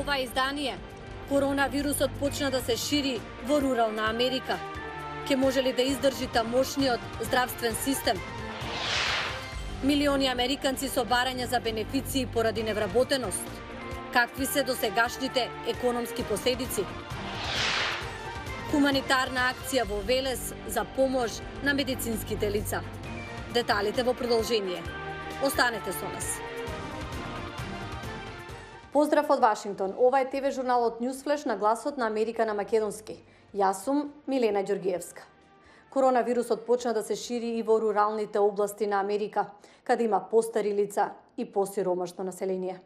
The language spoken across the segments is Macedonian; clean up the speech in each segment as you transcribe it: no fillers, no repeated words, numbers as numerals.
ова издание, коронавирусот почна да се шири во рурална Америка. Ке може ли да издржи тамошниот здравствен систем? Милиони американци со барања за бенефиции поради невработеност. Какви се досегашните економски последици? Хуманитарна акција во Велес за помош на медицинските лица. Деталите во продолжение. Останете со нас. Поздрав од Вашингтон. Ова е ТВ журналот Newsflash на гласот на Америка на македонски. Јас сум Милена Ѓоргиевска. Коронавирусот почна да се шири и во руралните области на Америка, каде има постари лица и посиромашно население.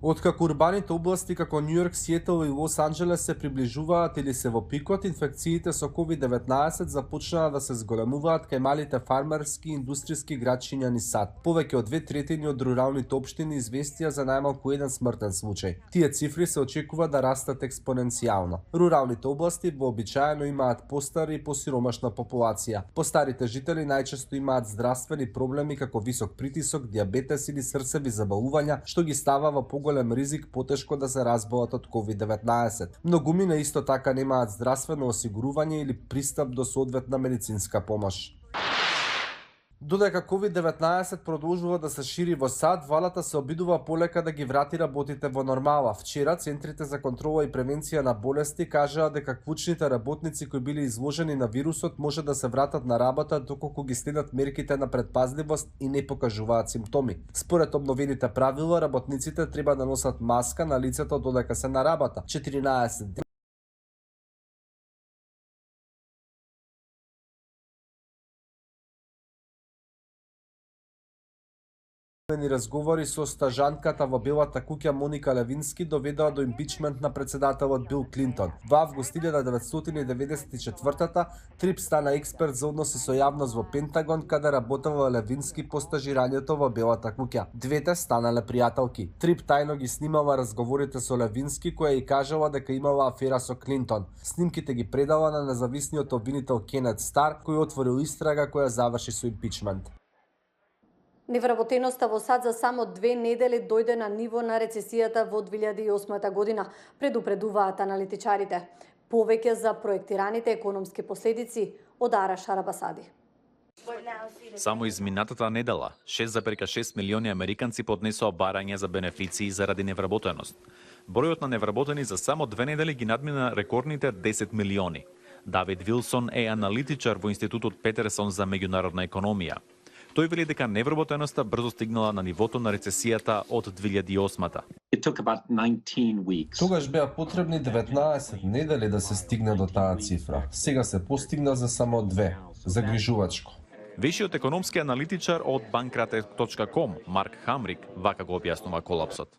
Откако урбаните области како Њујорк, Сиетл и Лос Анџелес се приближуваат или се во пикот, инфекциите со COVID-19 започнаа да се зголемуваат кај малите фармерски и индустријски градчиња низ САД. Повеќе од 2/3 од руралните општини известија за најмалку еден смртен случај. Тие цифри се очекува да растат експоненцијално. Руралните области вообичаено имаат постари и посиромашна популација. Постарите жители најчесто имаат здравствени проблеми како висок притисок, дијабетес или срцеви заболувања, што ги става во поголем ризик потешко да се разболат од COVID-19. Многумина исто така немаат здравствено осигурување или пристап до соодветна медицинска помош. Додека COVID-19 продолжува да се шири во САД, владата се обидува полека да ги врати работите во нормала. Вчера Центрите за контрола и превенција на болести кажаа дека клучните работници кои биле изложени на вирусот може да се вратат на работа доколку ги следат мерките на предпазливост и не покажуваат симптоми. Според обновените правила, работниците треба да носат маска на лицето додека се на работа. 14 разговори со стажанката во Белата куќа Моника Левински доведоа до импичмент на председателот Бил Клинтон. Во август 1994 Трип стана експерт за односи со јавност во Пентагон, каде работела Левински по стажирањето во Белата куќа. Двете станале пријателки. Трип тајно ги снимала разговорите со Левински, која и кажала дека имала афера со Клинтон. Снимките ги предала на независниот обвинител Кенет Стар, кој отворил истрага која заврши со импичмент. Невработеноста во САД за само 2 недели дојде на ниво на рецесијата во 2008 година, предупредуваат аналитичарите. Повеќе за проектираните економски последици од Ара Шарабасади. Само изминатата недела, 6,6 милиони американци поднесоа барања за бенефиции заради невработеност. Бројот на невработени за само 2 недели ги надмина рекордните 10 милиони. Давид Вилсон е аналитичар во Институтот Петерсон за меѓународна економија. Тој вели дека невработеноста брзо стигнала на нивото на рецесијата од 2008-та. Тогаш беа потребни 19 недели да се стигне до таа цифра. Сега се постигна за само 2. Загрижувачко. Вишиот економски аналитичар од bankrate.com, Марк Хамрик, вака го објаснува колапсот.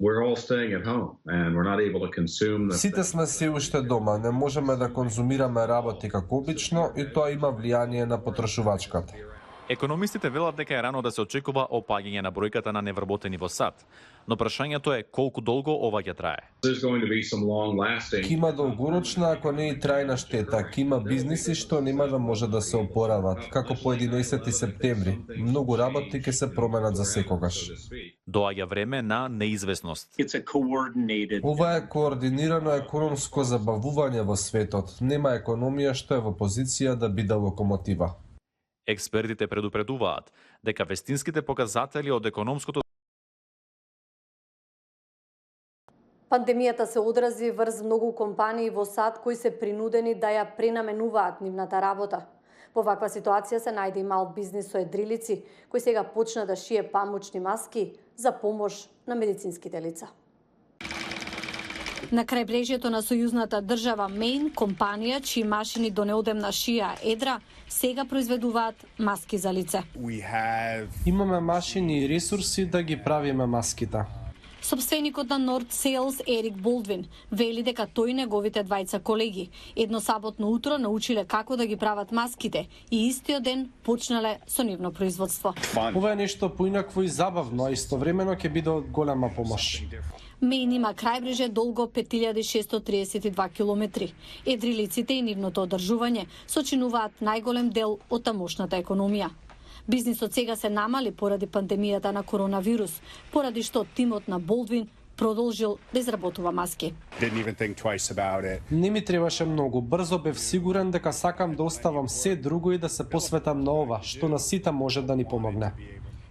Сите сме се уште дома, не можеме да конзумираме работи како обично и тоа има влијание на потрошувачката. Економистите велат дека е рано да се очекува опаѓање на бројката на невработени во САД, но прашањето е колку долго ова ќе трае. Ке има долгорочна, ако не и трајна штета, ке има бизниси што нема да може да се опорават, како по 11 септември. Многу работи ќе се променат за секогаш. Доаѓа време на неизвестност. Ова е координирано економско забавување во светот. Нема економија што е во позиција да биде локомотива. Експертите предупредуваат дека вестинските показатели од економското Пандемијата се одрази врз многу компании во САД кои се принудени да ја пренаменуваат нивната работа. Во ваква ситуација се најде и мал бизнис со едрилици, кој сега почна да шие памучни маски за помош на медицинските лица. На крајбрежјето на сојузната држава Мејн, компанија чии машини до неодемна шија едра, сега произведуваат маски за лице. Имаме машини и ресурси да ги правиме маските. Собственикот на Nord Sales Ерик Болдвин вели дека тој и неговите двајца колеги едно саботно утро научиле како да ги прават маските и истиот ден почнале со нивно производство. Ова е нешто поинакво и забавно, а истовремено ќе биде од голема помош. Мејн има крајбреже долго 5632 километри. Едрилиците и нивното одржување сочинуваат најголем дел од тамошната економија. Бизнисот сега се намали поради пандемијата на коронавирус, поради што тимот на Болдвин продолжил да изработува маски. Didn't even think twice about it. Не ми требаше многу, брзо бев сигурен дека сакам да оставам се друго и да се посветам на ова, што на сите може да ни помогне.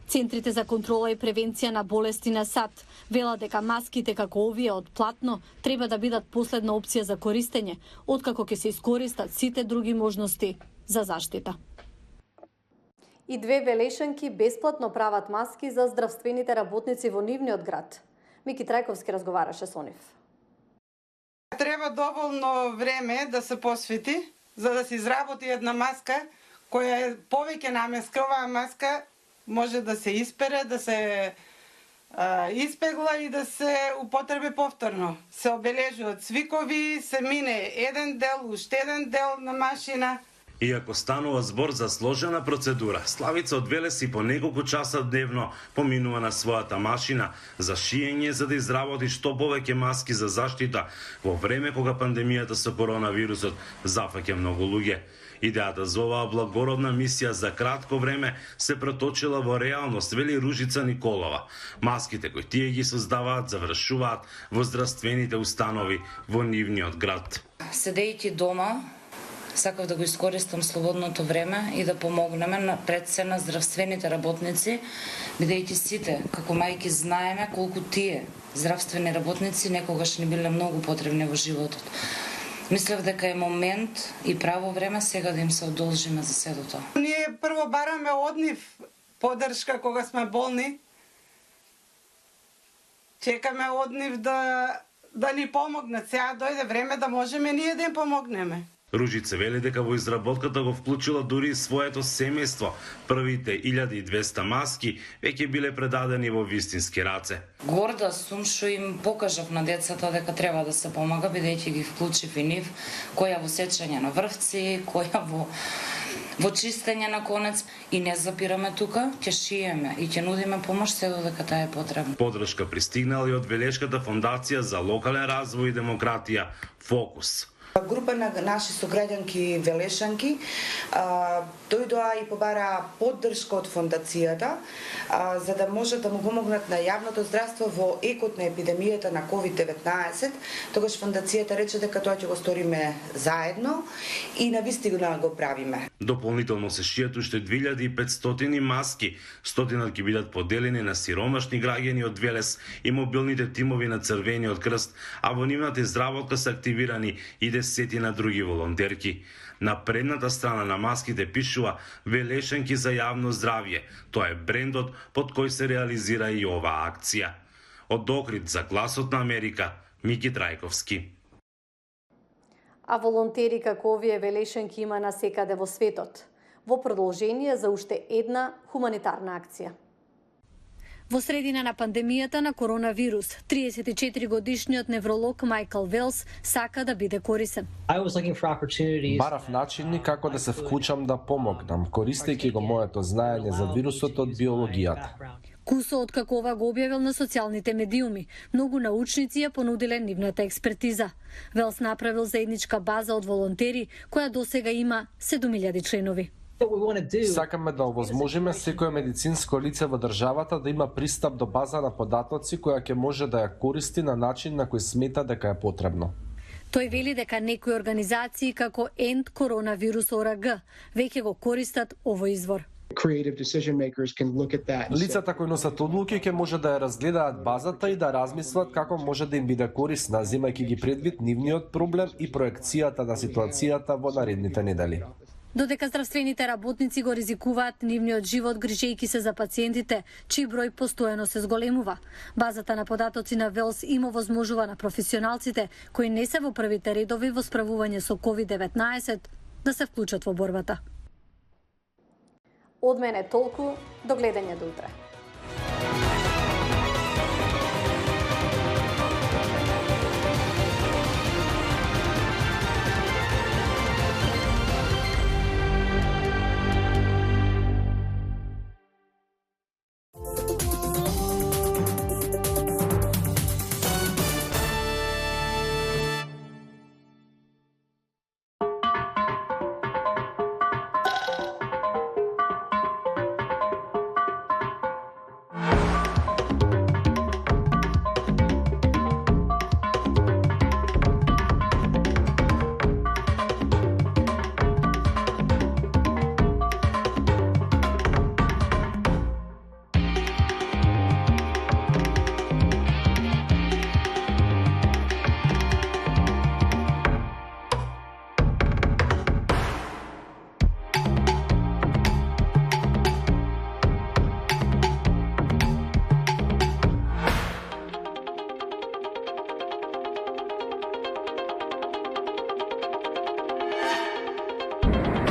Центрите за контрола и превенција на болести на САД велат дека маските како овие од платно треба да бидат последна опција за користење, откако ќе се искористат сите други можности за заштита. И 2 велешанки бесплатно прават маски за здравствените работници во нивниот град. Мики Трајковски разговараше со нив. Треба доволно време да се посвети за да се изработи една маска која е повеќе намеска. Оваа маска може да се испере, да се испегла и да се употреби повторно. Се обележуваат свикови, се мине еден дел, уште еден дел на машина. Иако станува збор за сложена процедура, Славица од Велес и по неколку часа дневно поминува на својата машина за шиење за да изработи што повеќе маски за заштита во време кога пандемијата со коронавирусот зафаќа многу луѓе. Идејата за оваа благородна мисија за кратко време се преточила во реалност, вели Ружица Николова. Маските кои тие ги создаваат завршуваат во здравствените установи во нивниот град. Седејќи дома, сакав да го искористам слободното време и да помогнеме пред се на здравствените работници, бидејќи сите, како мајки, знаеме колку тие здравствени работници некогаш не биле многу потребни во животот. Мислев дека е момент и право време сега да им се одолжиме за седото. Ние прво бараме од нив поддршка кога сме болни. Чекаме од нив да ни помогнат. Сега дојде време да можеме ние да им помогнеме. Ружица вели дека во изработката го вклучила дури и своето семејство. Првите 1200 маски веќе биле предадени во вистински раце. Горда сум што им покажав на децата дека треба да се помага, бидејќи ги вклучив и нив, која во сечење на врвци, која во чистење на конец, и не запираме тука, ќе шиеме и ќе нудиме помош се додека таа е потребна. Подршка пристигнала и од Велешката фондација за локален развој и демократија Фокус. Група на наши сограѓанки Велешанки дојдоа и побараа поддршка од фондацијата за да можат да му помогнат на јавното здравство во екот на епидемијата на COVID-19. Тогаш фондацијата рече дека тоа ќе го сториме заедно и навистина го правиме. Дополнително се шијат уште 2500 маски, стотинат ќе бидат поделени на сиромашни граѓани од Велес и мобилните тимови на Црвениот крст, а во нивната изработка се активирани и десетина други волонтерки. На предната страна на маските пишува Велешанки за јавно здравје. Тоа е брендот под кој се реализира и оваа акција. Од Охрид за Гласот на Америка, Мики Трајковски. А волонтери како овие Велешанки има насекаде во светот. Во продолжение за уште една хуманитарна акција. Во средина на пандемијата на коронавирус, 34 годишниот невролог Мајкл Велс сака да биде корисен. Барав начини како да се вклучам да помогнам, користејќи го моето знаење за вирусот од биологијата. Кусо откако ова го објавил на социјалните медиуми, многу научници ја понудиле нивната експертиза. Велс направил заедничка база од волонтери, која досега има 7000 членови. Сакаме да овозможиме секое медицинско лице во државата да има пристап до база на податоци која ќе може да ја користи на начин на кој смета дека е потребно. Тој вели дека некои организации како End Coronavirus ОРГ веќе го користат овој извор. Лицата кои носат одлуки ќе може да ја разгледаат базата и да размислат како може да им биде корисна, земајќи ги предвид нивниот проблем и проекцијата на ситуацијата во наредните недели. Додека здравствените работници го ризикуваат нивниот живот грижејќи се за пациентите, чиј број постојано се зголемува. Базата на податоци на Велс им овозможува на професионалците кои не се во првите редови во справување со COVID-19 да се вклучат во борбата. Од мене толку, до гледање до утре. Италија.